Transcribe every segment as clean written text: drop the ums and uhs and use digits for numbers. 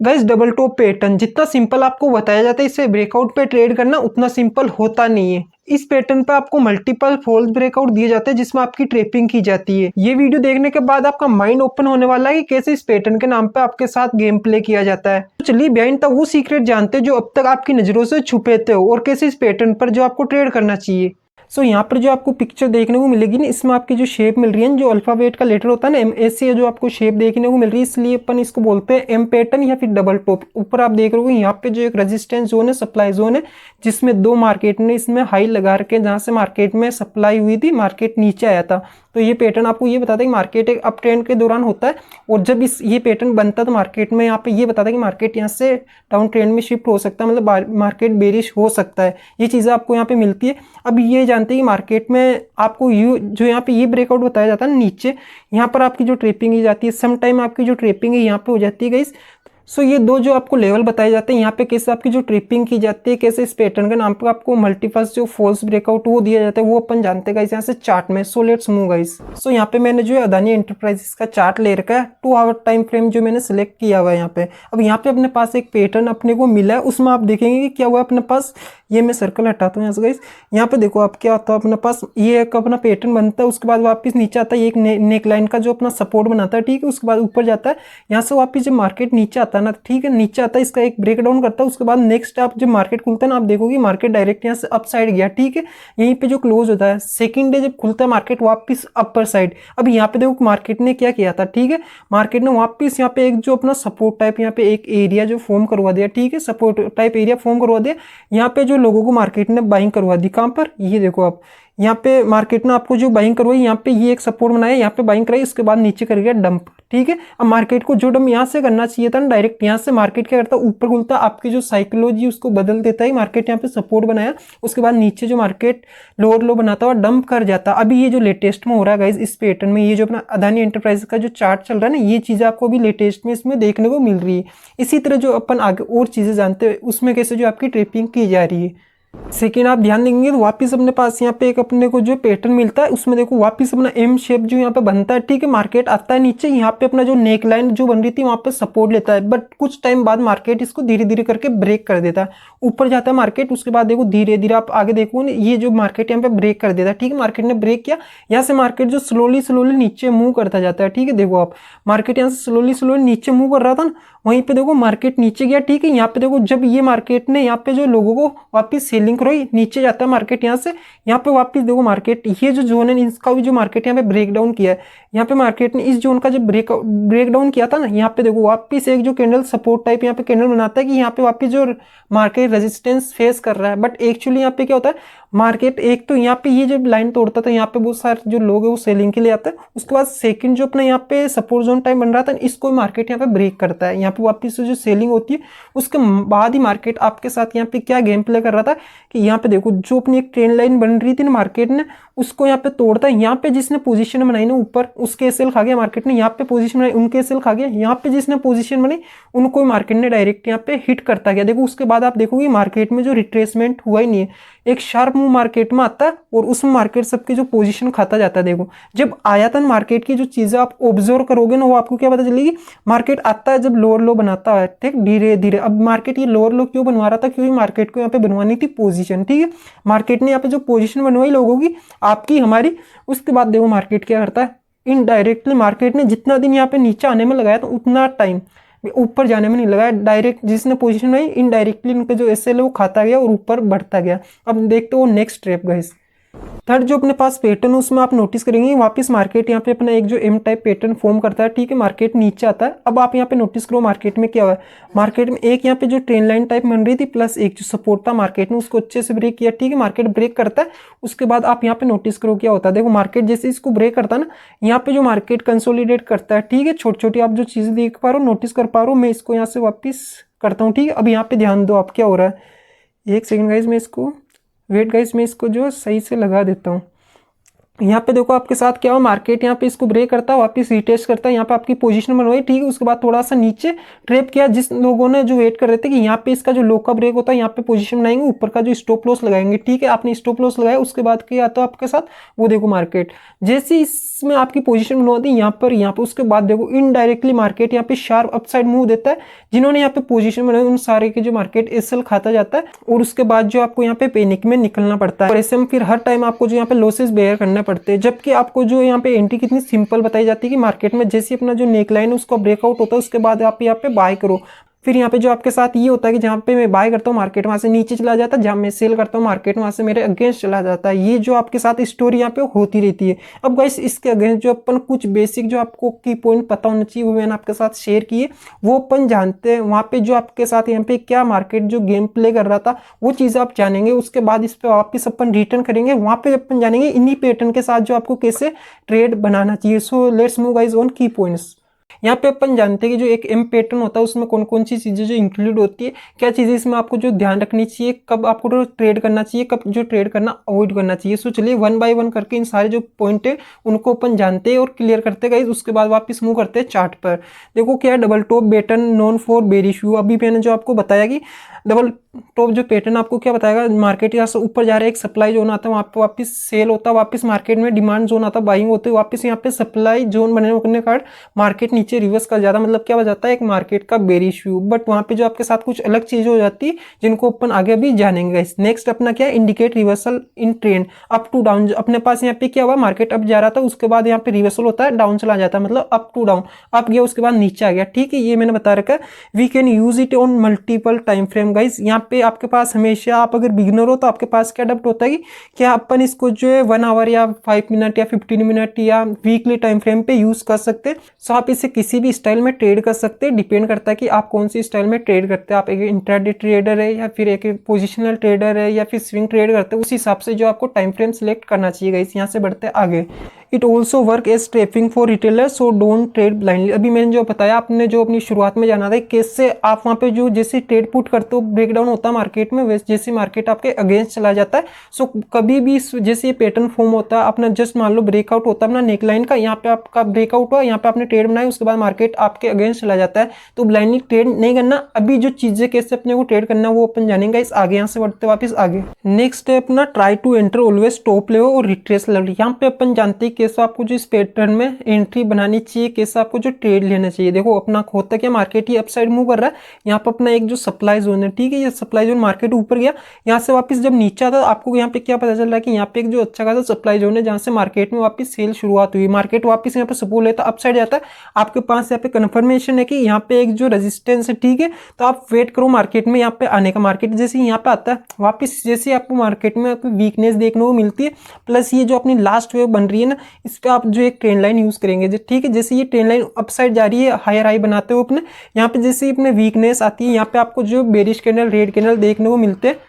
Guys double top pattern जितना simple आपको बताया जाता है इसे ब्रेकआउट पे ट्रेड करना उतना सिंपल होता नहीं है। इस पैटर्न पे आपको मल्टीपल फॉल्स ब्रेकआउट दिए जाते हैं जिसमें आपकी ट्रेपिंग की जाती है। ये वीडियो देखने के बाद आपका माइंड ओपन होने वाला है कि कैसे इस पैटर्न के नाम पे आपके साथ गेम प्ले किया जाता है। तो चलिए बिहाइंड तक वो सीक्रेट जानते हैं जो अब तक आपकी नजरों से छुपे थे और कैसे इस पैटर्न पर जो आपको ट्रेड करना चाहिए। सो यहाँ पर जो आपको पिक्चर देखने को मिलेगी ना, इसमें आपकी जो शेप मिल रही है, जो अल्फाबेट का लेटर होता है ना, MS से जो आपको शेप देखने को मिल रही है, इसलिए अपन इसको बोलते हैं M पैटर्न या फिर डबल टॉप। ऊपर आप देख रहे हो यहाँ पे जो एक रेजिस्टेंस जोन है, सप्लाई जोन है, जिसमें दो मार्केट ने इसमें हाई लगा रखे, जहाँ से मार्केट में सप्लाई हुई थी, मार्केट नीचे आया था। तो ये पैटर्न आपको ये बताता है कि मार्केट एक अप ट्रेंड के दौरान होता है, और जब ये पैटर्न बनता है तो मार्केट में यहाँ पे ये बताता है कि मार्केट यहाँ से डाउन ट्रेंड में शिफ्ट हो सकता है, मतलब मार्केट बेरिश हो सकता है। ये चीज़ें आपको यहाँ पे मिलती है। अब ये जानते हैं कि मार्केट में आपको जो यहाँ पे ये ब्रेकआउट बताया जाता है नीचे, यहाँ पर आपकी जो ट्रेपिंग की जाती है, सम टाइम आपकी जो ट्रेपिंग है यहाँ पे हो जाती है गाइस। सो ये दो जो आपको लेवल बताए जाते हैं यहाँ पे, कैसे आपकी जो ट्रिपिंग की जाती है, कैसे इस पैटर्न के नाम पे आपको मल्टीपल्स जो फॉल्स ब्रेकआउट वो दिया जाता है, वो अपन जानते हैं गाइस यहाँ से चार्ट में। So let's move guys. So यहाँ पे मैंने जो है अदानी एंटरप्राइजेस का चार्ट ले रखा है, 2 आवर टाइम फ्रेम जो मैंने सिलेक्ट किया हुआ है यहाँ पे। अब यहाँ पे अपने पास एक पैटर्न अपने को मिला है, उसमें आप देखेंगे कि क्या हुआ अपने पास। ये मैं सर्कल हटाता हूँ यहाँ से गाइस। यहाँ पे देखो आप क्या होता है अपने पास, ये एक अपना पैटर्न बनता है, उसके बाद वापस नीचे आता है, एक नेक लाइन का जो अपना सपोर्ट बनाता है, ठीक है। उसके बाद ऊपर जाता है, यहाँ से वापस जब मार्केट नीचे आता है ना, ठीक है, नीचे आता है, इसका एक ब्रेक डाउन करता है। उसके बाद नेक्स्ट आप जब मार्केट खुलता है ना, आप देखोगे मार्केट डायरेक्ट यहाँ से अप साइड गया, ठीक है। यहीं पे जो क्लोज होता है सेकंड डे जब खुलता है मार्केट वापस अपर साइड। अब यहाँ पे देखो मार्केट ने क्या किया था, ठीक है, मार्केट ने वापस यहाँ पे एक जो अपना सपोर्ट टाइप यहाँ पे एक एरिया जो फॉर्म करवा दिया, ठीक है, सपोर्ट टाइप एरिया फॉर्म करवा दिया। यहाँ पे जो लोगों को मार्केट ने बाइंग करवा दी, कहाँ पर, ये देखो आप, यहाँ पे मार्केट ने आपको जो बाइंग करवाई, यहाँ पे ये एक सपोर्ट बनाया, यहाँ पे बाइंग कराई, उसके बाद नीचे कर गया डंप, ठीक है। अब मार्केट को जो डंप यहाँ से करना चाहिए था ना, डायरेक्ट यहाँ से मार्केट क्या करता है, ऊपर खुलता, आपकी जो साइकोलॉजी उसको बदल देता है। मार्केट यहाँ पे सपोर्ट बनाया, उसके बाद नीचे जो मार्केट लोअर लो बनाता हुआ डंप कर जाता। अभी ये जो लेटेस्ट में हो रहा है गाइस इस पैटर्न में, ये जो अपना अदानी एंटरप्राइज का जो चार्ट चल रहा है ना, ये चीजें आपको अभी लेटेस्ट में इसमें देखने को मिल रही है। इसी तरह जो अपन आगे और चीजें जानते हैं उसमें कैसे जो आपकी ट्रेपिंग की जा रही है। सेकेंड आप ध्यान देंगे तो वापस अपने पास यहाँ पे एक अपने को जो पैटर्न मिलता है, उसमें देखो वापस अपना M शेप जो यहाँ पे बनता है, ठीक है। मार्केट आता है नीचे, यहाँ पे अपना जो नेक लाइन जो बन रही थी वहां पे सपोर्ट लेता है, बट कुछ टाइम बाद मार्केट इसको धीरे धीरे करके ब्रेक कर देता है, ऊपर जाता है मार्केट। उसके बाद देखो धीरे धीरे आप आगे देखो ये जो मार्केट यहाँ पे ब्रेक कर देता है, ठीक है। मार्केट ने ब्रेक किया, यहाँ से मार्केट जो स्लोली स्लोली नीचे मूव करता जाता है, ठीक है। देखो आप मार्केट यहाँ से स्लोली स्लोली नीचे मूव कर रहा था ना, वहीं पे देखो मार्केट नीचे गया, ठीक है। यहाँ पे देखो जब ये मार्केट ने यहाँ पे जो लोगों को वापस सेलिंग करवाई, नीचे जाता है मार्केट यहाँ से, यहाँ पे वापस देखो मार्केट ये जो जोन है इसका भी जो मार्केट यहाँ पे ब्रेक डाउन किया है। यहाँ पे मार्केट ने इस जोन का जब ब्रेक डाउन किया था ना, यहाँ पे देखो वापस एक जो कैंडल सपोर्ट टाइप यहाँ पे कैंडल बनाता है कि यहाँ पे वापस जो मार्केट रेजिस्टेंस फेस कर रहा है। बट एक्चुअली यहाँ पे क्या होता है, मार्केट एक तो यहाँ पे ये जब लाइन तोड़ता था, यहाँ पे बहुत सारे जो लोग है वो सेलिंग के लिए आते हैं। उसके बाद सेकंड जो अपना यहाँ पे सपोर्ट जोन टाइम बन रहा था, इसको मार्केट यहाँ पे ब्रेक करता है, यहाँ पे वापस से जो सेलिंग होती है। उसके बाद ही मार्केट आपके साथ यहाँ पे क्या गेम प्ले कर रहा था कि यहाँ पे देखो जो अपनी एक ट्रेंड लाइन बन रही थी ना मार्केट ने, उसको यहाँ पे तोड़ता है। यहाँ पे जिसने पोजीशन बनाई ना ऊपर, उसके सेल खा गया मार्केट ने, यहाँ पे पोजीशन बनाई उनके सेल खा गया, यहाँ पे जिसने पोजीशन बनाई उनको मार्केट ने डायरेक्ट यहाँ पे हिट करता गया। देखो उसके बाद आप देखोगे मार्केट में जो रिट्रेसमेंट हुआ ही नहीं है, एक शार्प मूव मार्केट में आता है और उसमें मार्केट सबकी जो पोजीशन खाता जाता है। देखो जब आया था मार्केट की जो चीजें आप ऑब्जर्व करोगे ना, वो आपको क्या पता चलेगी, मार्केट आता है जब लोअर लो बनाता है, ठीक, धीरे धीरे। अब मार्केट ये लोअर लो क्यों बनवा रहा था, क्योंकि मार्केट को यहाँ पे बनवानी थी पोजीशन, ठीक है। मार्केट ने यहाँ पे जो पोजीशन बनवाई लोगों की, आपकी हमारी, उसके बाद देखो मार्केट क्या करता है, इनडायरेक्टली मार्केट ने जितना दिन यहाँ पे नीचे आने में लगाया था उतना टाइम ऊपर जाने में नहीं लगाया। डायरेक्ट जिसने पोजीशन बनाई इनडायरेक्टली उनका जो SL है वो खाता गया और ऊपर बढ़ता गया। अब देखते हो नेक्स्ट स्टेप गाइस। थर्ड जो अपने पास पैटर्न है उसमें आप नोटिस करेंगे वापस मार्केट यहाँ पे अपना एक जो M टाइप पैटर्न फॉर्म करता है, ठीक है। मार्केट नीचे आता है। अब आप यहाँ पे नोटिस करो मार्केट में क्या हुआ है, मार्केट में एक यहाँ पे जो ट्रेंड लाइन टाइप बन रही थी प्लस एक जो सपोर्ट था मार्केट ने उसको अच्छे से ब्रेक किया, ठीक है। मार्केट ब्रेक करता है, उसके बाद आप यहाँ पे नोटिस करो क्या होता है। देखो मार्केट जैसे इसको ब्रेक करता है ना, यहाँ पे जो मार्केट कंसोलिडेट करता है, ठीक है। छोटी छोटी आप जो चीजें देख पा रहे हो, नोटिस कर पा रहे हो, मैं इसको यहाँ से वापिस करता हूँ, ठीक है। अब यहाँ पे ध्यान दो आप क्या हो रहा है, एक सेकेंड गाइज, मैं इसको वेट गाइज, मैं इसको जो सही से लगा देता हूँ। यहाँ पे देखो आपके साथ क्या हुआ, मार्केट यहाँ पे इसको ब्रेक करता है, वापस रिटेस्ट करता है, यहाँ पे आपकी पोजीशन बनवाई, ठीक है। उसके बाद थोड़ा सा नीचे ट्रैप किया, जिस लोगों ने जो वेट कर रहे थे कि यहाँ पे इसका जो लो का ब्रेक होता है यहाँ पे पोजीशन बनाएंगे, ऊपर का जो स्टॉप लॉस लगाएंगे, ठीक है। आपने स्टॉप लॉस लगाया, उसके बाद क्या तो आपके साथ वो देखो मार्केट जैसे इसमें आपकी पोजीशन बनवाती है यहाँ पर उसके बाद देखो इनडायरेक्टली मार्केट यहाँ पे शार्प अपसाइड मूव देता है। जिन्होंने यहाँ पे पोजीशन बनाई उन सारे के जो मार्केट एसएल खाता जाता है, और उसके बाद जो आपको यहाँ पे पैनिक में निकलना पड़ता है, और ऐसे में फिर हर टाइम आपको जो यहाँ पे लॉसेस बेयर करना पड़ते हैं। जबकि आपको जो यहाँ पे एंट्री कितनी सिंपल बताई जाती है कि मार्केट में जैसे अपना जो नेक लाइन है उसका ब्रेकआउट होता है, उसके बाद आप यहाँ पे बाय करो। फिर यहाँ पे जो आपके साथ ये होता है कि जहाँ पे मैं बाय करता हूँ मार्केट वहां से नीचे चला जाता है, जहाँ मैं सेल करता हूँ मार्केट वहां से मेरे अगेंस्ट चला जाता है। ये जो आपके साथ स्टोरी यहाँ पे होती रहती है। अब गाइस इसके अगेंस्ट जो अपन कुछ बेसिक जो आपको की पॉइंट पता होना चाहिए वो मैंने आपके साथ शेयर किए, वो अपन जानते हैं। वहाँ पे जो आपके साथ यहाँ पे क्या मार्केट जो गेम प्ले कर रहा था वो चीज़ आप जानेंगे, उसके बाद इस पर वापस अपन रिटर्न करेंगे, वहाँ पे अपन जानेंगे इन्हीं पैटर्न के साथ जो आपको कैसे ट्रेड बनाना चाहिए। सो लेट्स मूव गाइस ऑन की पॉइंट्स। यहाँ पे अपन जानते हैं कि जो एक एम पैटर्न होता है उसमें कौन कौन सी चीज़ें जो इंक्लूड होती है, क्या चीज़ें इसमें आपको जो ध्यान रखनी चाहिए, कब आपको जो ट्रेड करना चाहिए, कब जो ट्रेड करना अवॉइड करना चाहिए। सो चलिए वन बाय वन करके इन सारे जो पॉइंट है उनको अपन जानते हैं और क्लियर करते गए। उसके बाद वापस मूव करते हैं चार्ट पर। देखो क्या है, double top pattern non for bearish view. अभी मैंने जो आपको बताया कि डबल टॉप जो पैटर्न आपको क्या बताएगा, मार्केट यहाँ से ऊपर जा रहा है, एक सप्लाई जोन आता है, वहाँ पे वापस सेल होता है, वापस मार्केट में डिमांड जोन आता है, बाइंग होती है, वापस यहाँ पे सप्लाई जोन बनने के कारण मार्केट नीचे रिवर्स कर जाता है। मतलब क्या हो जाता है, एक मार्केट का बेरिश व्यू। बट वहाँ पे जो आपके साथ कुछ अलग चीज हो जाती है जिनको अपन आगे भी जानेंगे। नेक्स्ट अपना क्या, indicate reversal in trend up to down. अपने पास यहाँ पे क्या हुआ, मार्केट अप जा रहा था, उसके बाद यहाँ पे रिवर्सल होता है, डाउन चला जाता है, मतलब अप टू डाउन, अप गया उसके बाद नीचे आ गया, ठीक है। ये मैंने बता रखा है। We can use it on multiple time frame guys. यहाँ पे आपके पास हमेशा, आप अगर बिगिनर हो तो आपके पास क्या अडप्ट होता है कि क्या अपन इसको जो है 1 आवर या 5 मिनट या 15 मिनट या वीकली टाइम फ्रेम पे यूज कर सकते हैं। सो आप इसे किसी भी स्टाइल में ट्रेड कर सकते हैं, डिपेंड करता है कि आप कौन सी स्टाइल में ट्रेड करते हैं। आप एक इंट्राडे ट्रेडर है या फिर एक पोजिशनल ट्रेडर है या फिर स्विंग ट्रेड करते हैं, उस हिसाब से जो आपको टाइम फ्रेम सिलेक्ट करना चाहिए गाइस। यहाँ से बढ़ते हैं आगे। It also work as trapping for retailer, so don't trade blindly. अभी मैंने जो बताया, आपने जो अपनी शुरुआत में जाना था कैसे आप वहाँ पे जो जैसे ट्रेड पुट करते हो, ब्रेकडाउन होता है मार्केट में, वैसे जैसे मार्केट आपके अगेंस्ट चला जाता है। सो कभी भी जैसे ये पैटर्न फॉर्म होता है अपना, जस्ट मान लो ब्रेकआउट होता है अपना नेकलाइन का, यहाँ पे आपका ब्रेकआउट हुआ, यहाँ पे आपने ट्रेड बनाया, उसके बाद मार्केट आपके अगेंस्ट चला जाता है, तो ब्लाइंडली ट्रेड नहीं करना। अभी जो चीजें कैसे अपने को ट्रेड करना है वो अपन जानेंगे इस आगे। यहाँ से बढ़ते वापस आगे। नेक्स्ट है अपना try to enter always top level और रिट्रेस लेवल। यहाँ पे अपन जानते हैं कैसे आपको जो पैटर्न में एंट्री बनानी चाहिए, कैसे आपको जो ट्रेड लेना चाहिए। देखो अपना होता क्या, मार्केट ही अपसाइड मूव कर रहा है, यहाँ पर अपना एक जो सप्लाई जोन है, ठीक है, ये सप्लाई जोन मार्केट ऊपर गया, यहाँ से वापस जब नीचे आता आपको यहाँ पे क्या पता चल रहा है कि यहाँ पे एक जो अच्छा खासा सप्लाई जोन है जहाँ से मार्केट में वापस सेल शुरुआत हुई। मार्केट वापस यहाँ पे सपोर्ट लेता है, अपसाइड जाता है, आपके पास यहाँ पे कंफर्मेशन है कि यहाँ पे एक जो रेजिस्टेंस है, ठीक है। तो आप वेट करो मार्केट में यहाँ पे आने का। मार्केट जैसे यहाँ पे आता है वापस, जैसे आपको मार्केट में आपको वीकनेस देखने को मिलती है, प्लस ये जो अपनी लास्ट वेव बन रही है ना, इस पर आप जो एक ट्रेंड लाइन यूज करेंगे, ठीक है। जैसे ये ट्रेंड लाइन अपसाइड जा रही है, हायर हाई बनाते हो अपने, यहाँ पे जैसे अपने वीकनेस आती है, यहाँ पे आपको जो बेरिश कैंडल, रेड कैंडल देखने को मिलते हैं।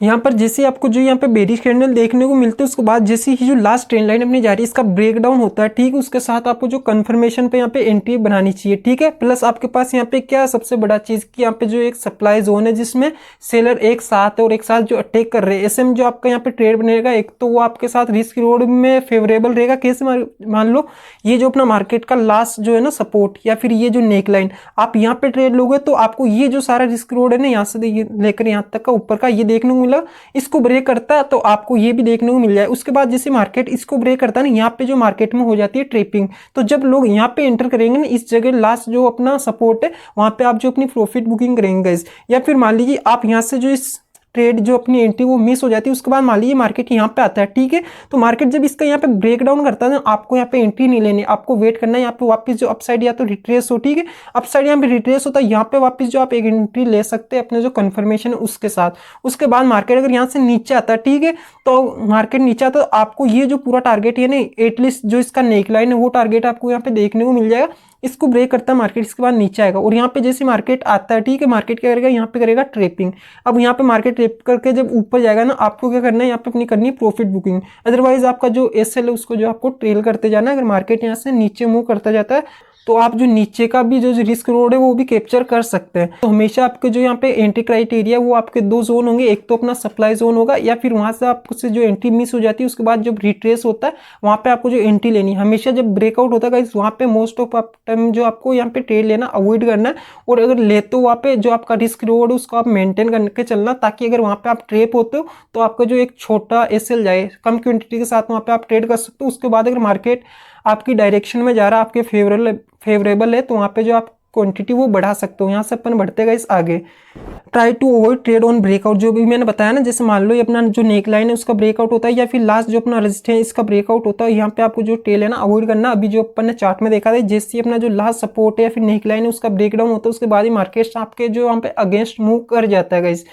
यहाँ पर जैसे आपको जो यहाँ पे बेरिश कैंडल देखने को मिलते हैं, उसके बाद जैसे ही जो लास्ट ट्रेंड लाइन अपनी जा रही है इसका ब्रेकडाउन होता है, ठीक है। उसके साथ आपको जो कंफर्मेशन पे यहाँ पे एंट्री बनानी चाहिए, ठीक है। प्लस आपके पास यहाँ पे क्या सबसे बड़ा चीज कि यहाँ पे जो एक सप्लाई जोन है जिसमें सेलर एक साथ है और एक साथ जो अटैक कर रहे हैं, ऐसे में जो आपका यहाँ पे ट्रेड बनेगा, एक तो वो आपके साथ रिस्क रिवॉर्ड में फेवरेबल रहेगा। कैसे, मान लो ये जो अपना मार्केट का लास्ट जो है ना सपोर्ट या फिर ये जो नेक लाइन, आप यहाँ पे ट्रेड लोगे तो आपको ये जो सारा रिस्क रिवॉर्ड है ना, यहाँ से लेकर यहाँ तक का ऊपर का ये देखने को, इसको ब्रेक करता है तो आपको ये भी देखने को मिल जाए। उसके बाद जैसे मार्केट इसको ब्रेक करता है ना, यहाँ पे जो मार्केट में हो जाती है ट्रेपिंग, तो जब लोग यहाँ पे एंटर करेंगे ना, इस जगह लास्ट जो अपना सपोर्ट है वहां पे आप जो अपनी प्रॉफिट बुकिंग करेंगे। या फिर मान लीजिए आप यहाँ से जो इस ट्रेड जो अपनी एंट्री वो मिस हो जाती है, उसके बाद मान लीजिए मार्केट यहाँ पे आता है, ठीक है। तो मार्केट जब इसका यहाँ पे ब्रेक डाउन करता है ना, आपको यहाँ पे एंट्री नहीं लेनी, आपको वेट करना है यहाँ पे वापस जो अपसाइड या तो रिट्रेस हो, ठीक है। अपसाइड यहाँ पे रिट्रेस होता है, यहाँ पे वापस जो आप एक एंट्री ले सकते हैं अपने जो कंफर्मेशन है उसके साथ। उसके बाद मार्केट अगर यहाँ से नीचे आता है, ठीक है, तो मार्केट नीचे आता है तो आपको ये जो पूरा टारगेट है ना, एटलीस्ट जो इसका नेक लाइन है वो टारगेट आपको यहाँ पे देखने को मिल जाएगा। इसको ब्रेक करता है मार्केट, इसके बाद नीचे आएगा और यहाँ पे जैसे मार्केट आता है, ठीक है, मार्केट क्या करेगा, यहाँ पे करेगा ट्रेपिंग। अब यहाँ पे मार्केट ट्रेप करके जब ऊपर जाएगा ना, आपको क्या करना है, यहाँ पे अपनी करनी है प्रॉफिट बुकिंग। अदरवाइज आपका जो एसएल है उसको जो आपको ट्रेल करते जाना है। अगर मार्केट यहाँ से नीचे मूव करता जाता है तो आप जो नीचे का भी जो रिस्क रोड है वो भी कैप्चर कर सकते हैं। तो हमेशा आपके जो यहाँ पे एंट्री क्राइटेरिया वो आपके दो जोन होंगे, एक तो अपना सप्लाई जोन होगा या फिर वहां से आपसे जो एंट्री मिस हो जाती है उसके बाद जब रिट्रेस होता है वहां पे आपको जो एंट्री लेनी है। हमेशा जब ब्रेकआउट होता है वहां पे मोस्ट ऑफ टाइम जो आपको यहाँ पे ट्रेड लेना अवॉइड करना है, और अगर ले तो वहाँ पे जो आपका रिस्क रिवॉर्ड उसको आप मेंटेन करके चलना, ताकि अगर वहाँ पे आप ट्रेप होते हो तो आपका जो एक छोटा एसएल जाए, कम क्वांटिटी के साथ वहाँ पे आप ट्रेड कर सकते हो। उसके बाद अगर मार्केट आपकी डायरेक्शन में जा रहा है, आपके फेवरेबल है, तो वहाँ पे जो आप क्वांटिटी वो बढ़ा सकते हो। यहाँ से अपन बढ़ते गए इस आगे। Try to avoid trade on breakout, जो भी मैंने बताया ना, जैसे मान लो ये अपना जो नेक लाइन है उसका ब्रेकआउट होता है या फिर लास्ट जो अपना रेजिस्टेंस है इसका ब्रेकआउट होता है, यहाँ पे आपको जो टेल है ना अवॉइड करना। अभी जो अपन ने चार्ट में देखा था, जैसे अपना जो लास्ट सपोर्ट है या फिर नेक लाइन है उसका ब्रेकडाउन होता है, उसके बाद ही मार्केट आपके जो यहाँ पे अगेंस्ट मूव कर जाता है गाइस।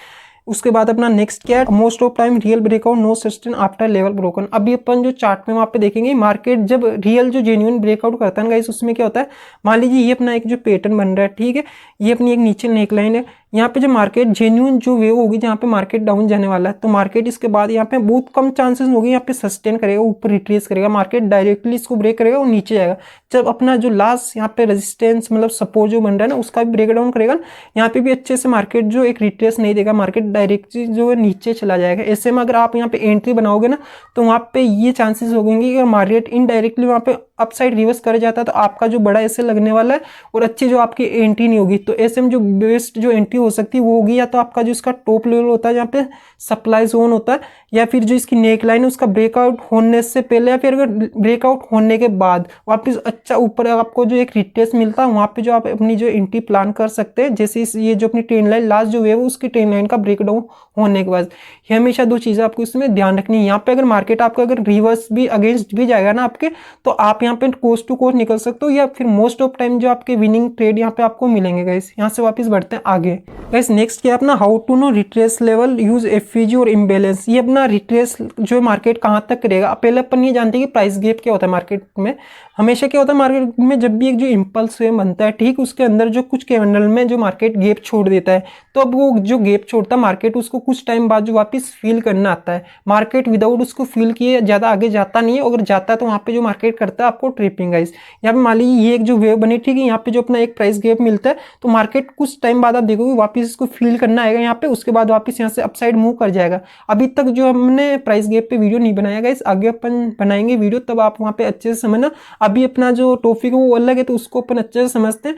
उसके बाद अपना नेक्स्ट क्या है, most of time real breakout no sustain after level broken. अभी अपन जो चार्ट में वहां पे देखेंगे मार्केट जब रियल जो जेन्युइन ब्रेकआउट करता है गाइस, उसमें क्या होता है, मान लीजिए ये अपना एक जो पैटर्न बन रहा है, ठीक है, ये अपनी एक नीचे नेकलाइन है, यहाँ पे जो मार्केट जेन्युइन जो वेव होगी जहाँ पे मार्केट डाउन जाने वाला है, तो मार्केट इसके बाद यहाँ पे बहुत कम चांसेस होगी यहाँ पे सस्टेन करेगा, ऊपर रिट्रेस करेगा, मार्केट डायरेक्टली इसको ब्रेक करेगा और नीचे जाएगा। जब अपना जो लास्ट यहाँ पे रेजिस्टेंस मतलब सपोर्ट जो बन रहा है ना उसका भी ब्रेक डाउन करेगा, यहाँ पे भी अच्छे से मार्केट जो एक रिट्रेस नहीं देगा, मार्केट डायरेक्टली जो है नीचे चला जाएगा। ऐसे में अगर आप यहाँ पे एंट्री बनाओगे ना तो वहाँ पे ये चांसेस हो गएंगे कि मार्केट इनडायरेक्टली वहाँ पे अपसाइड रिवर्स कर जाता है तो आपका जो बड़ा ऐसे लगने वाला है और अच्छी जो आपकी एंट्री नहीं होगी। तो ऐसे में जो बेस्ट जो एंट्री हो सकती है वो होगी या तो आपका जो इसका टॉप लेवल होता है जहाँ पे सप्लाई जोन होता है, या फिर जो इसकी नेक लाइन है उसका ब्रेकआउट होने से पहले या फिर अगर ब्रेकआउट होने के बाद वापस अच्छा ऊपर आपको जो एक रिट्रेस मिलता है, वहाँ पे जो आप अपनी जो एंट्री प्लान कर सकते हैं। जैसे ये जो अपनी ट्रेन लाइन लास्ट जो वेव है उसकी ट्रेन लाइन का ब्रेकडाउन होने के बाद, ये हमेशा दो चीज़ें आपको इसमें ध्यान रखनी है। यहाँ पे अगर मार्केट आपका अगर रिवर्स भी अगेंस्ट भी जाएगा ना आपके, तो आप यहाँ पे कोस्ट टू कोस्ट निकल सकते हो, या फिर मोस्ट ऑफ टाइम जो आपके विनिंग ट्रेड यहाँ पे आपको मिलेंगे गाइस। यहाँ से वापस बढ़ते हैं आगे गाइस। नेक्स्ट क्या अपना how to know retrace level use FVG और इम्बेलेंस। ये अपना रिट्रेस जो मार्केट कहाँ तक करेगा, पहले अपन ये जानते हैं कि प्राइस गैप क्या होता है मार्केट में। हमेशा क्या होता है मार्केट में, जब भी एक जो इम्पल्स वेव बनता है, ठीक, उसके अंदर जो कुछ कैंडल में जो मार्केट गैप छोड़ देता है, तो अब वो जो गैप छोड़ता है मार्केट उसको कुछ टाइम बाद जो वापस फील करना आता है। मार्केट विदाउट उसको फील किए ज़्यादा आगे जाता नहीं है, अगर जाता है तो वहाँ पे जो मार्केट करता है आपको ट्रिपिंग गाइस। यहाँ पे मान लीजिए ये एक जो वेव बनी, ठीक है, यहाँ पे जो अपना एक प्राइस गैप मिलता है तो मार्केट कुछ टाइम बाद आप देखोगे वापस इसको फील करना आएगा यहाँ पे, उसके बाद वापस यहाँ से अपसाइड मूव कर जाएगा। अभी तक जो हमने प्राइस गैप पे वीडियो नहीं बनाया गाइस, आगे अपन बनाएंगे वीडियो, तब आप वहाँ पे अच्छे से समझना। अभी अपना जो टॉपिक है वो अलग है तो उसको अपन अच्छे से समझते हैं।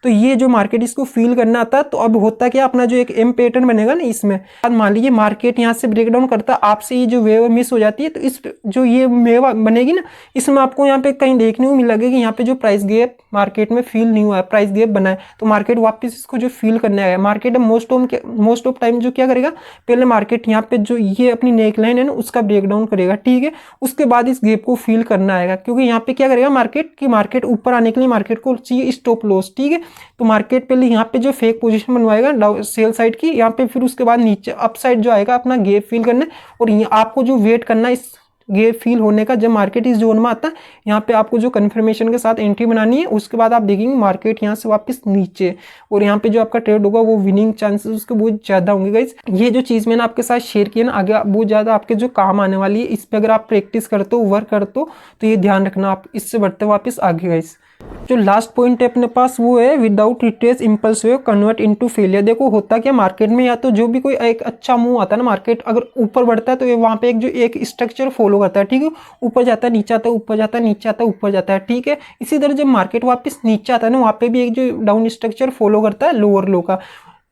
तो ये जो मार्केट इसको फील करना आता है, तो अब होता क्या, अपना जो एक एम पैटर्न बनेगा ना इसमें, मान लीजिए मार्केट यहाँ से ब्रेकडाउन करता है, आपसे ये जो वेव मिस हो जाती है, तो इस जो ये वेव बनेगी ना इसमें आपको यहाँ पे कहीं देखने को मिलेगा कि यहाँ पे जो प्राइस गैप मार्केट में फील नहीं हुआ है, प्राइस गैप बना है, तो मार्केट वापस इसको जो फील करने आएगा। मार्केट मोस्ट ऑफ टाइम जो क्या करेगा, पहले मार्केट यहाँ पे जो ये अपनी नेक लाइन है ना उसका ब्रेकडाउन करेगा, ठीक है, उसके बाद इस गैप को फील करना आएगा, क्योंकि यहाँ पे क्या करेगा मार्केट ऊपर आने के लिए मार्केट को चाहिए स्टॉप लॉस, ठीक है। तो मार्केट पहले यहाँ पे जो फेक पोजीशन बनवाएगा सेल साइड की यहाँ पे, फिर उसके बाद नीचे अप साइड जो आएगा अपना गैप फील करना, और आपको जो वेट करना है इस गैप फील होने का। जब मार्केट इस जोन में आता है यहाँ पे आपको जो कन्फर्मेशन के साथ एंट्री बनानी है, उसके बाद आप देखेंगे मार्केट यहाँ से वापस नीचे, और यहाँ पे जो आपका ट्रेड होगा वो विनिंग चांसेस उसके बहुत ज़्यादा होंगे गाइस। ये जो चीज़ मैंने आपके साथ शेयर किया ना, आगे बहुत ज़्यादा आपके जो काम आने वाली है, इस पर अगर आप प्रैक्टिस करते हो, वर्क करते हो, तो ये ध्यान रखना। आप इससे बढ़ते वापस आगे गाइस। जो लास्ट पॉइंट है अपने पास वो है without retrace impulse wave convert into failure. देखो होता क्या मार्केट में, या तो जो भी कोई एक अच्छा मूव आता है ना, मार्केट अगर ऊपर बढ़ता है तो ये वहाँ पे एक स्ट्रक्चर फॉलो करता है, ठीक है, ऊपर जाता है नीचे आता है, ऊपर जाता है नीचे आता है, ऊपर जाता है, ठीक है। इसी तरह जब मार्केट वापस नीचे आता है ना, वहाँ पे भी एक जो डाउन स्ट्रक्चर फॉलो करता है लोअर लो का,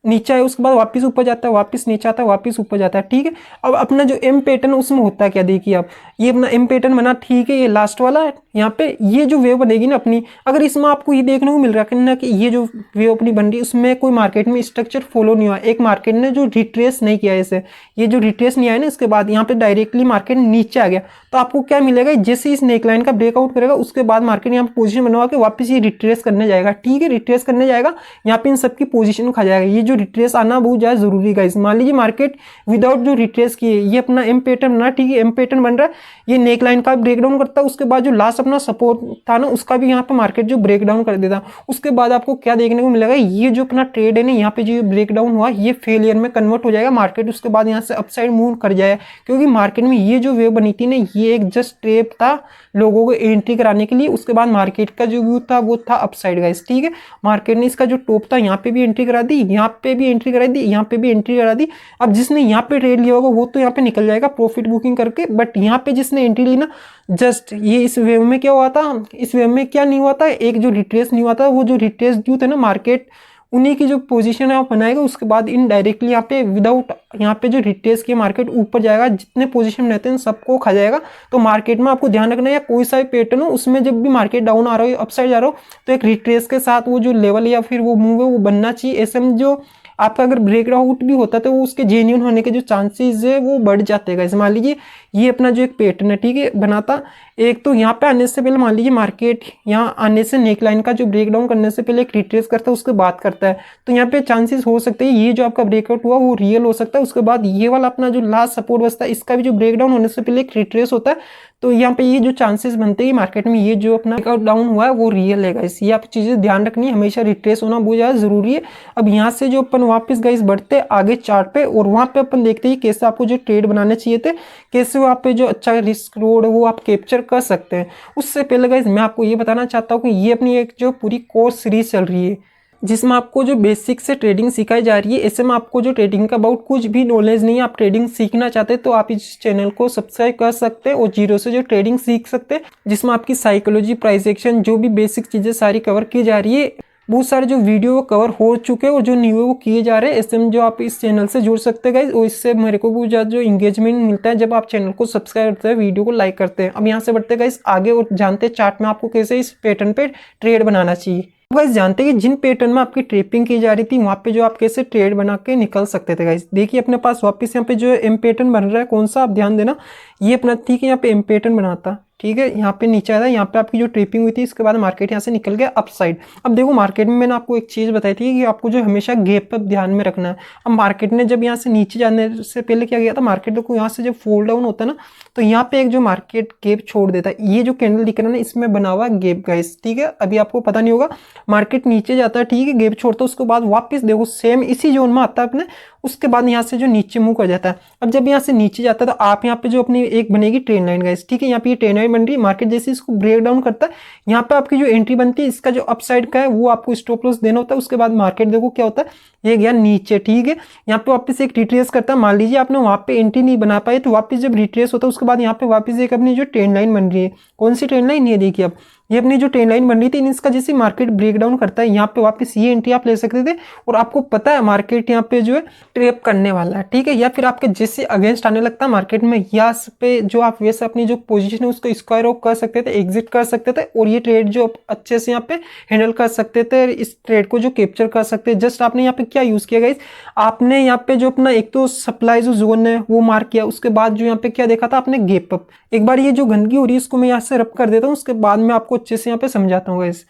नीचे है उसके बाद वापस ऊपर जाता है, वापस नीचे आता है, वापस ऊपर जाता है, ठीक है। अब अपना जो एम पैटर्न उसमें होता है क्या, देखिए आप, ये अपना एम पैटर्न बना, ठीक है, ये लास्ट वाला है। यहाँ पे ये जो वेव बनेगी ना अपनी, अगर इसमें आपको ये देखने को मिल रहा है ना कि ये जो वेव अपनी बन रही है उसमें कोई मार्केट में स्ट्रक्चर फॉलो नहीं हुआ, एक मार्केट ने जो रिट्रेस नहीं किया, ऐसे ये जो रिट्रेस नहीं आया ना, इसके बाद यहाँ पे डायरेक्टली मार्केट नीचे आ गया, तो आपको क्या मिलेगा, जैसे इस नेकलाइन का ब्रेकआउट करेगा उसके बाद मार्केट यहाँ पे पोजीशन बनवा के वापस ये रिट्रेस करने जाएगा, ठीक है, रिट्रेस करने जाएगा, यहाँ पे इन सबकी पोजीशन खा जाएगा। ये जो रिट्रेस आना बहुत ज़्यादा जरूरी है। मान लीजिए मार्केट विदाउट जो रिट्रेस किए, ये अपना एम पैटर्न बना, ठीक है, एम पैटर्न बन रहा है, ये नेक लाइन का ब्रेक डाउन करता है, उसके बाद जो लास्ट अपना सपोर्ट था ना उसका भी यहाँ पे मार्केट जो ब्रेक डाउन कर देता। उसके बाद आपको क्या देखने को मिलेगा, ये जो अपना ट्रेड है ना यहाँ पे जो ब्रेक डाउन हुआ ये फेलियर में कन्वर्ट हो जाएगा मार्केट, उसके बाद यहाँ से अपसाइड मूव कर जाएगा। क्योंकि मार्केट में ये जो वेव बनी थी ना ये एक जस्ट ट्रैप था लोगों को एंट्री कराने के लिए। उसके बाद मार्केट का जो व्यू था वो था अपसाइड गाइस, ठीक है। मार्केट ने इसका जो टॉप था यहाँ पे भी एंट्री करा दी, यहाँ पे भी एंट्री करा दी, यहाँ पे भी एंट्री करा दी। अब जिसने यहाँ पे ट्रेड लिया होगा वो तो यहाँ पे निकल जाएगा प्रॉफिट बुकिंग करके, बट यहाँ पे जिसने एंट्री ली ना जस्ट ये इस वेव में क्या हुआ था, इस वेव में क्या नहीं हुआ था, एक जो रिट्रेस नहीं हुआ था, वो जो रिट्रेस जो थे ना मार्केट उन्हीं की जो पोजीशन है आप बनाएगा। उसके बाद इनडायरेक्टली यहाँ पे विदाउट यहाँ पे जो रिट्रेस की मार्केट ऊपर जाएगा, जितने पोजीशन रहते हैं सबको खा जाएगा। तो मार्केट में आपको ध्यान रखना है या कोई सा भी पैटर्न हो उसमें जब भी मार्केट डाउन आ रहा हो अपसाइड जा रहा हो तो एक रिट्रेस के साथ वो जो लेवल या फिर वो मूव है वो बनना चाहिए। ऐसे में जो आपका अगर ब्रेक आउट भी होता है तो वो उसके जेन्युइन होने के जो चांसेस है वो बढ़ जाते हैं। मान लीजिए ये अपना जो एक पैटर्न है, ठीक है, बनाता एक तो यहाँ पे आने से पहले मान लीजिए मार्केट यहाँ आने से नेक लाइन का जो ब्रेक डाउन करने से पहले एक रिट्रेस करता है उसके बाद करता है, तो यहाँ पे चांसेस हो सकते हैं ये जो आपका ब्रेकआउट हुआ वो रियल हो सकता है। उसके बाद ये वाला अपना जो लास्ट सपोर्ट बचता है इसका भी जो ब्रेक डाउन होने से पहले एक रिट्रेस होता है। तो यहाँ पे ये जो चांसेस बनते हैं मार्केट में ये जो अपना ब्रेकआउट डाउन हुआ है वो रियल है गाइस। ये आप चीजें ध्यान रखनी है, हमेशा रिट्रेस होना बहुत ज्यादा जरूरी है। अब यहाँ से जो अपन वापस गाइस बढ़ते आगे चार्ट पे और वहां पे अपन देखते हैं कैसे आपको जो ट्रेड बनाने चाहिए थे, कैसे वो आप पे जो अच्छा रिस्क रोड है वो आप कैप्चर कर सकते हैं। उससे पहले गाइस मैं आपको ये बताना चाहता हूँ कि ये अपनी एक जो पूरी कोर्स सीरीज चल रही है जिसमें आपको जो बेसिक से ट्रेडिंग सिखाई जा रही है। ऐसे में आपको जो ट्रेडिंग का अबाउट कुछ भी नॉलेज नहीं है, आप ट्रेडिंग सीखना चाहते हैं तो आप इस चैनल को सब्सक्राइब कर सकते हैं और जीरो से जो ट्रेडिंग सीख सकते हैं, जिसमें आपकी साइकोलॉजी, प्राइस एक्शन, जो भी बेसिक चीजें सारी कवर की जा रही है। बहुत सारे जो वीडियो वो कवर हो चुके हैं और जो न्यू है वो किए जा रहे हैं। ऐसे में जो आप इस चैनल से जुड़ सकते हैं गाइस, और इससे मेरे को बहुत ज़्यादा जो इंगेजमेंट मिलता है जब आप चैनल को सब्सक्राइब करते हैं, वीडियो को लाइक करते हैं। अब यहाँ से बढ़ते हैं गाइस आगे और जानते हैं चार्ट में आपको कैसे इस पैटर्न पे ट्रेड बनाना चाहिए। गाइस जानते हैं कि जिन पैटर्न में आपकी ट्रेपिंग की जा रही थी वहां पे जो आप कैसे ट्रेड बना के निकल सकते थे गाइस। देखिए अपने पास वापस यहाँ पे जो एम पैटर्न बन रहा है, कौन सा आप ध्यान देना, ये अपना ठीक है यहाँ पे एम पैटर्न बनाता, ठीक है, यहाँ पे नीचे आया था, यहाँ पे आपकी जो ट्रेपिंग हुई थी इसके बाद मार्केट यहाँ से निकल गया अप साइड। अब देखो मार्केट में मैंने आपको एक चीज बताई थी कि आपको जो हमेशा गैप अप ध्यान में रखना है। अब मार्केट ने जब यहाँ से नीचे जाने से पहले क्या किया था, मार्केट को यहाँ से जब फोल्ड डाउन होता है ना तो यहाँ पे एक जो मार्केट गैप छोड़ देता है। ये जो कैंडल दिख रहा है ना इसमें बना हुआ गैप गाइस, ठीक है। अभी आपको पता नहीं होगा, मार्केट नीचे जाता है, ठीक है, गैप छोड़ता है, उसके बाद वापस देखो सेम इसी जोन में आता है अपने, उसके बाद यहाँ से जो नीचे मूव कर जाता है। अब जब यहाँ से नीचे जाता है तो आप यहाँ पे जो अपनी एक बनेगी ट्रेन लाइन गाइस, ठीक है, यहाँ पे ये ट्रेन लाइन बन रही है। मार्केट जैसे इसको ब्रेक डाउन करता है यहाँ पे आपकी जो एंट्री बनती है इसका जो अपसाइड का है वो आपको स्टॉप लॉस देना होता है। उसके बाद मार्केट देखो क्या होता है, ये गया नीचे, ठीक है, यहाँ पे वापस एक रिट्रेस करता है। मान लीजिए आपने वहां पे एंट्री नहीं बना पाए तो वापस जब रिट्रेस होता है उसके बाद यहाँ पे वापस एक अपनी जो ट्रेन लाइन बन रही है, कौन सी ट्रेन लाइन, ये देखिए अब ये अपनी जो ट्रेन लाइन बन रही थी इसका जैसे मार्केट ब्रेक डाउन करता है यहाँ पे वापस ये एंट्री आप ले सकते थे और आपको पता है मार्केट यहाँ पे जो है ट्रैप करने वाला है, ठीक है, या फिर आपके जैसे अगेंस्ट आने लगता है मार्केट में यहाँ पे जो आप वैसे अपनी जो पोजीशन है उसको स्क्वायर ऑफ कर सकते थे, एग्जिट कर सकते थे और ये ट्रेड जो अच्छे से यहाँ पे हैंडल कर सकते थे, इस ट्रेड को जो कैप्चर कर सकते हैं। जस्ट आपने यहाँ पे क्या यूज किया गाइस, आपने यहाँ पे जो अपना एक तो सप्लाई जो जोन है वो मार्क किया, उसके बाद जो यहाँ पे क्या देखा था आपने गैप अप। एक बार ये जो गंदगी हो रही है इसको मैं यहाँ से रब कर देता हूँ, उसके बाद मैं आपको अच्छे से यहाँ पे समझाता हूँ गाइस।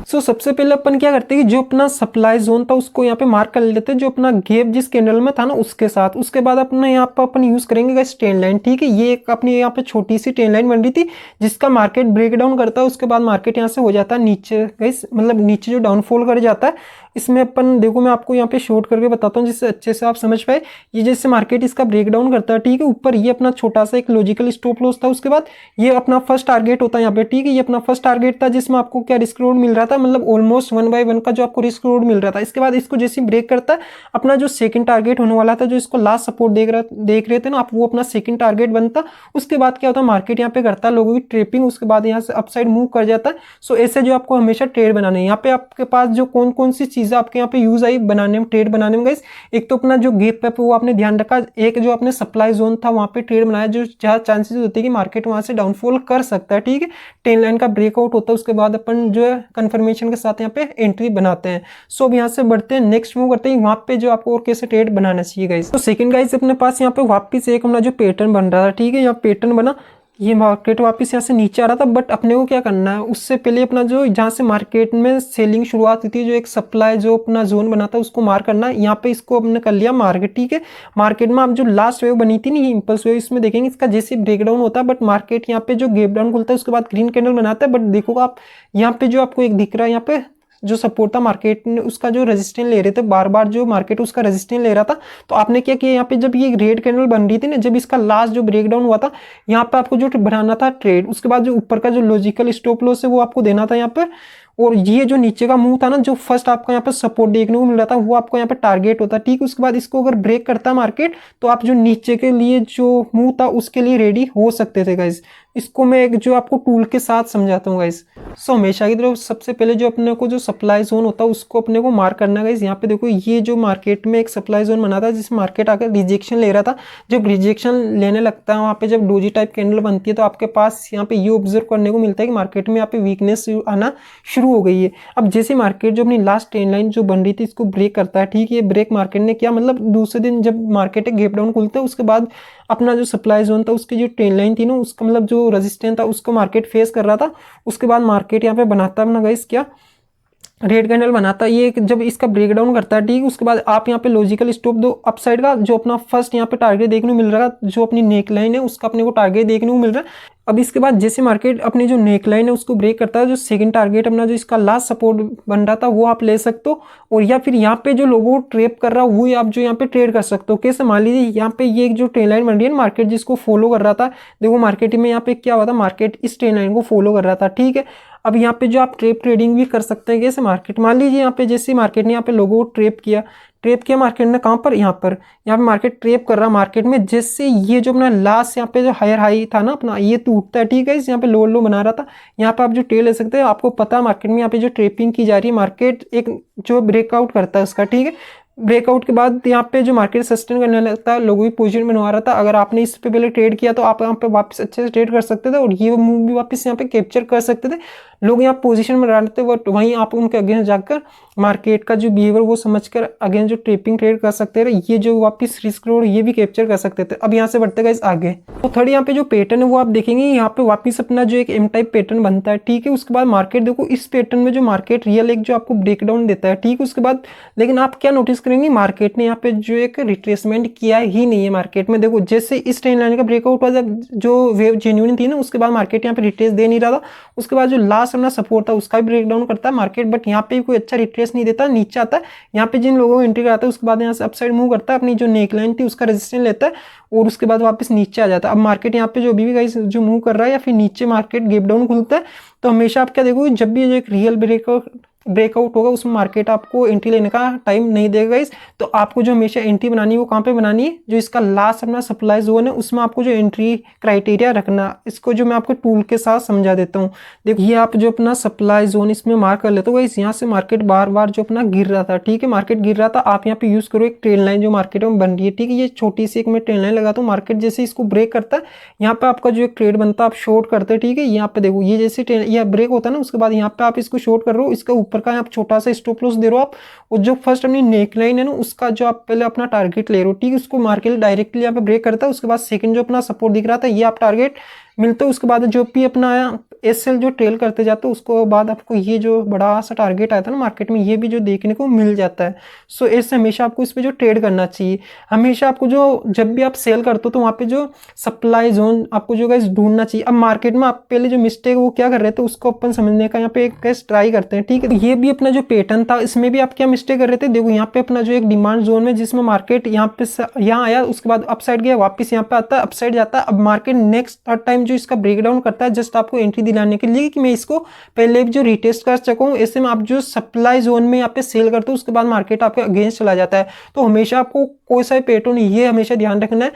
सो सबसे पहले अपन क्या करते हैं कि जो अपना सप्लाई जोन था उसको यहाँ पे मार्क कर लेते हैं, जो अपना गैप जिस कैंडल में था ना उसके साथ। उसके बाद अपने यहाँ पर अपन यूज करेंगे गाइस ट्रेन लाइन, ठीक है, ये एक अपनी यहाँ पे छोटी सी ट्रेन लाइन बन रही थी जिसका मार्केट ब्रेक डाउन करता है। उसके बाद मार्केट यहाँ से हो जाता है नीचे गाइस, मतलब नीचे जो डाउनफॉल कर जाता है। इसमें अपन देखो मैं आपको यहाँ पे शॉर्ट करके बताता हूँ जिससे अच्छे से आप समझ पाए। ये जैसे मार्केट इसका ब्रेक डाउन करता है, ठीक है, ऊपर ये अपना छोटा सा एक लॉजिकल स्टॉप लॉस था, उसके बाद ये अपना फर्स्ट टारगेट होता है यहाँ पे, ठीक है, ये अपना फर्स्ट टारगेट था जिसमें आपको क्या रिस्क रोड मिल रहा था, मतलब ऑलमोस्ट 1/1 का जो आपको रिस्क रोड मिल रहा था। इसके बाद इसको जैसे ब्रेक करता है अपना जो सेकंड टारगेट होने वाला था, जो इसको लास्ट सपोर्ट देख रहे थे ना आप, वो अपना सेकंड टारगेट बनता। उसके बाद क्या होता है मार्केट यहाँ पे करता है लोगों की ट्रेपिंग, उसके बाद यहाँ से अपसाइड मूव कर जाता है। सो ऐसे जो आपको हमेशा ट्रेड बनाने हैं, यहाँ पे आपके पास जो कौन कौन सी चीजें आपके यहाँ पे यूज आई बनाने में, ट्रेड बनाने में गाइस, एक तो अपना जो गैप अप वो आपने ध्यान रखा, एक जो आपने सप्लाई जोन था वहां पे ट्रेड बनाया, जो ज्यादा चांसेस होते हैं कि मार्केट वहां से डाउनफॉल कर सकता है, ठीक है, ट्रेन लाइन का ब्रेकआउट होता है। उसके बाद अपन जो है कंफर्मेशन के साथ यहाँ पे एंट्री बनाते हैं। सो अब यहाँ से बढ़ते हैं, नेक्स्ट मूव करते हैं वहां पे जो आपको और कैसे ट्रेड बनाना चाहिए गाइस। तो सेकंड गाइस अपने पास यहाँ पे वापस एक अपना जो पैटर्न बन रहा था, ठीक है, यहाँ पैटर्न बना, ये मार्केट वापस यहाँ से नीचे आ रहा था, बट अपने को क्या करना है, उससे पहले अपना जो जहाँ से मार्केट में सेलिंग शुरुआत हुई थी, जो एक सप्लाई जो अपना जोन बना था उसको मार करना है। यहाँ पे इसको अपने कर लिया मार्केट, ठीक है। मार्केट में आप जो लास्ट वेव बनी थी ना, ये इंपल्स वेव, इसमें देखेंगे इसका जैसे ब्रेकडाउन होता है, बट मार्केट यहाँ पे जो गैप डाउन खुलता है उसके बाद ग्रीन कैंडल बनाता है। बट देखो आप यहाँ पे जो आपको एक दिख रहा है, यहाँ पे जो सपोर्ट था मार्केट ने उसका जो रेजिस्टेंस ले रहे थे, बार बार जो मार्केट उसका रेजिस्टेंस ले रहा था। तो आपने क्या किया, यहाँ पे जब ये रेड कैंडल बन रही थी ना, जब इसका लास्ट जो ब्रेकडाउन हुआ था, यहाँ पे आपको जो बनाना था ट्रेड, उसके बाद जो ऊपर का जो लॉजिकल स्टॉप लॉस है वो आपको देना था यहाँ पर। और ये जो नीचे का मुंह था ना, जो फर्स्ट आपको यहाँ पे सपोर्ट देखने को मिल रहा था, वो आपको यहाँ पे टारगेट होता है, ठीक। उसके बाद इसको अगर ब्रेक करता है मार्केट, तो आप जो नीचे के लिए जो मुंह था उसके लिए रेडी हो सकते थे गाइज। इसको मैं एक जो आपको टूल के साथ समझाता हूँ गाइज। सो हमेशा की तरफ सबसे पहले जो अपने को जो सप्लाई जोन होता है उसको अपने को मार्क करना है गाइज। यहाँ पे देखो ये जो मार्केट में एक सप्लाई जोन बना था, जिसमें मार्केट आकर रिजेक्शन ले रहा था। जब रिजेक्शन लेने लगता है वहाँ पे, जब डोजी टाइप कैंडल बनती है, तो आपके पास यहाँ पे ये ऑब्जर्व करने को मिलता है कि मार्केट में यहाँ पे वीकनेस आना शुरू हो गई है। अब जैसे मार्केट जो अपनी लास्ट ट्रेंड लाइन जो बन रही थी इसको ब्रेक करता है, ठीक है। ये ब्रेक मार्केट ने किया, मतलब दूसरे दिन जब मार्केट एक गैप डाउन खुलता है उसके बाद अपना जो सप्लाई जोन था उसकी जो ट्रेंड लाइन थी ना, उसका मतलब जो रेजिस्टेंस था उसको मार्केट फेस कर रहा था। उसके बाद मार्केट यहाँ पे बनाता है ना गाइस, क्या रेड कैंडल बनाता है। ये जब इसका ब्रेकडाउन करता है, ठीक, उसके बाद आप यहाँ पे लॉजिकल स्टॉप दो अपसाइड का, जो अपना फर्स्ट यहाँ पे टारगेट देखने को मिल रहा है, जो अपनी नेक लाइन है उसका अपने को टारगेट देखने को मिल रहा है। अब इसके बाद जैसे मार्केट अपनी जो नेक लाइन है उसको ब्रेक करता है, जो सेकंड टारगेट अपना जो इसका लास्ट सपोर्ट बन रहा था वो आप ले सकते हो। और या फिर यहाँ पे जो लोगों को ट्रेप कर रहा है वो आप जो यहाँ पे ट्रेड कर सकते हो। कैसे, मान लीजिए यहाँ पे ये जो ट्रेन लाइन बन रही है मार्केट जिसको फॉलो कर रहा था, देखो मार्केट में यहाँ पे क्या हुआ था, मार्केट इस ट्रेन लाइन को फॉलो कर रहा था, ठीक है। अब यहाँ पे जो आप ट्रेप ट्रेडिंग भी कर सकते हैं। कैसे, मार्केट मान लीजिए यहाँ पे जैसे मार्केट ने यहाँ पे लोगों को ट्रेप किया मार्केट ने, कहाँ पर, यहाँ पे मार्केट ट्रेप कर रहा है मार्केट में। जैसे ये जो अपना लास्ट यहाँ पे जो हायर हाई था ना अपना, ये टूटता है, ठीक है। यहाँ पे लो लो बना रहा था, यहाँ पे आप जो ट्रेड ले सकते हैं। आपको पता है मार्केट में यहाँ पे जो ट्रेपिंग की जा रही है, मार्केट एक जो ब्रेकआउट करता है उसका, ठीक है। ब्रेकआउट के बाद यहाँ पे जो मार्केट सस्टेन करने लगता है, लोगों की पोजीशन बनवा रहा था। अगर आपने इस पे पहले ट्रेड किया तो आप यहाँ पे वापस अच्छे से ट्रेड कर सकते थे और ये मूव भी वापस यहाँ पे कैप्चर कर सकते थे। लोग यहाँ पोजीशन में डालते थे, बट वहीं आप उनके अगेंस्ट जाकर मार्केट का जो बिहेवियर वो समझकर अगेंस्ट जो ट्रेपिंग ट्रेड कर सकते थे, ये जो वापस रिस्क रोड ये भी कैप्चर कर सकते थे। अब यहाँ से बढ़ते गए आगे, तो थर्ड यहाँ पे जो पैटर्न है वो आप देखेंगे, यहाँ पे वापस अपना जो एक एम टाइप पैटर्न बनता है, ठीक है। उसके बाद मार्केट देखो इस पैटर्न में जो मार्केट रियल एक जो आपको ब्रेकडाउन देता है, ठीक है। उसके बाद लेकिन आप क्या नोटिस करेंगे, मार्केट ने यहाँ पे जो एक रिट्रेसमेंट किया ही नहीं है। मार्केट में देखो जैसे इस ट्रेंड लाइन का ब्रेकआउट हुआ, जब जो वेव जेन्युइन थी ना, उसके बाद मार्केट यहाँ पे रिट्रेस दे नहीं रहा था। उसके बाद जो लास्ट अपना सपोर्ट था उसका भी ब्रेकडाउन करता है मार्केट, बट यहाँ पे कोई अच्छा रिट्रेस नहीं देता, नीचे आता है। यहाँ पे जिन लोगों को एंट्री कराता है उसके बाद यहाँ से अपसाइड मूव करता है, अपनी जो नेक लाइन थी उसका रेजिस्टेंस लेता है और उसके बाद वापस नीचे आ जाता है। अब मार्केट यहाँ पे जो अभी भी गाइस जो मूव कर रहा है या फिर नीचे मार्केट गैप डाउन खुलता है, तो हमेशा आप क्या देखोगे, जब भी जो एक रियल ब्रेकआउट होगा उसमें मार्केट आपको एंट्री लेने का टाइम नहीं देगा इस। तो आपको जो हमेशा एंट्री बनानी है वो कहाँ पे बनानी है, जो इसका लास्ट अपना सप्लाई जोन है उसमें आपको जो एंट्री क्राइटेरिया रखना। इसको जो मैं आपको टूल के साथ समझा देता हूँ। देखो ये आप जो अपना सप्लाई जोन इसमें मार्क कर लेते हो, इस यहाँ से मार्केट बार बार जो अपना गिर रहा था, ठीक है, मार्केट गिर रहा था। आप यहाँ पे यूज करो एक ट्रेंड लाइन जो मार्केट में बन रही है, ठीक है। ये छोटी सी एक मैं ट्रेंड लाइन लगाता हूँ, मार्केट जैसे इसको ब्रेक करता है यहाँ पे आपका जो एक ट्रेड बनता है आप शॉर्ट करते हैं, ठीक है। यहाँ पे देखो ये जैसे ये ब्रेक होता है ना, उसके बाद यहाँ पे आप इसको शॉर्ट कर रहे हो, इसका ऊपर का आप छोटा सा स्टॉप लॉस दे रहे हो आप। और जो फर्स्ट अपनी नेक लाइन है ना उसका जो आप पहले अपना टारगेट ले रहे हो, ठीक है। उसको मार्केट डायरेक्टली यहाँ पे ब्रेक करता है, उसके बाद सेकंड जो अपना सपोर्ट दिख रहा था ये आप टारगेट मिलते हो। उसके बाद जो भी अपना एसएल जो ट्रेल करते जाते हो उसको बाद आपको ये जो बड़ा सा टारगेट आया था ना मार्केट में, ये भी जो देखने को मिल जाता है। सो ऐसे हमेशा आपको इस पे जो ट्रेड करना चाहिए। हमेशा आपको जो जब भी आप सेल करते हो तो वहाँ पे जो सप्लाई जोन आपको जो गाइस ढूंढना चाहिए। अब मार्केट में आप पहले जो मिस्टेक वो क्या कर रहे थे उसको अपन समझने का यहाँ पे एक ट्राई करते हैं, ठीक है। ये भी अपना जो पैटर्न था इसमें भी आप क्या मिस्टेक कर रहे थे, देखो यहाँ पे अपना जो एक डिमांड जोन में जिसमें मार्केट यहाँ पे यहाँ आया, उसके बाद अपसाइड गया, वापस यहाँ पे आता है, अपसाइड जाता है। अब मार्केट नेक्स्ट थर्ड टाइम जो इसका ब्रेकडाउन करता है जस्ट आपको एंट्री दिलाने के लिए कि मैं इसको पहले भी जो रिटेस्ट कर सकूं। ऐसे में आप जो सप्लाई जोन में यहाँ पे सेल करते हो उसके बाद मार्केट आपके अगेंस्ट चला जाता है। तो हमेशा आपको कोई सा पैटर्न ये हमेशा ध्यान रखना है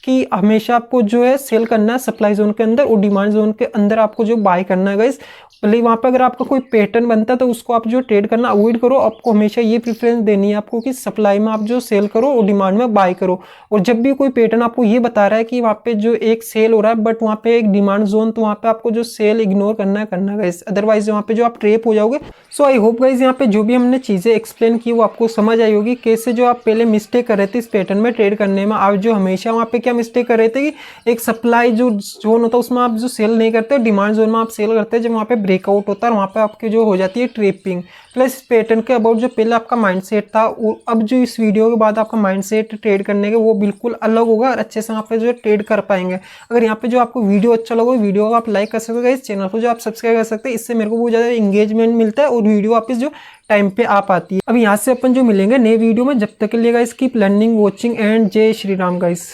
कि हमेशा आपको जो है सेल करना है सप्लाई जोन के अंदर और डिमांड जोन के अंदर आपको जो बाय करना है गाइस। भले वहाँ पे अगर आपका कोई पैटर्न बनता है तो उसको आप जो ट्रेड करना अवॉइड करो। आपको हमेशा ये प्रेफरेंस देनी है आपको कि सप्लाई में आप जो सेल करो और डिमांड में बाय करो। और जब भी कोई पैटर्न आपको ये बता रहा है कि वहाँ पे जो एक सेल हो रहा है बट वहाँ पे एक डिमांड जोन, तो वहाँ पे आपको जो सेल इग्नोर करना है गाइस, अदरवाइज वहाँ पे जो आप ट्रेप हो जाओगे। सो आई होप गाइज यहाँ पे जो भी हमने चीज़ें एक्सप्लेन की वो आपको समझ आई होगी। कैसे जो आप पहले मिस्टेक कर रहे थे इस पैटर्न में ट्रेड करने में, आप जो हमेशा वहाँ पे क्या मिस्टेक कर रहे थे कि एक सप्लाई जो जोन होता है उसमें आप जो सेल नहीं करते, डिमांड जोन में आप सेल करते हैं। जब वहाँ पे ब्रेकआउट होता है वहाँ पे आपकी जो हो जाती है ट्रेपिंग। प्लस इस पैटर्न के अबाउट जो पहले आपका माइंडसेट था, अब जो इस वीडियो के बाद आपका माइंडसेट ट्रेड करने के वो बिल्कुल अलग होगा और अच्छे से वहाँ पे जो ट्रेड कर पाएंगे। अगर यहाँ पे जो आपको वीडियो अच्छा लगा, वीडियो को आप लाइक कर सकते हो, इस चैनल को जो आप सब्सक्राइब कर सकते हैं, इससे मेरे को बहुत ज़्यादा इंगेजमेंट मिलता है और वीडियो वापस जो टाइम पे आ पाती है। अब यहाँ से अपन जो मिलेंगे नए वीडियो में, जब तक के लिए guys keep learning, watching and जय श्री राम गाइस।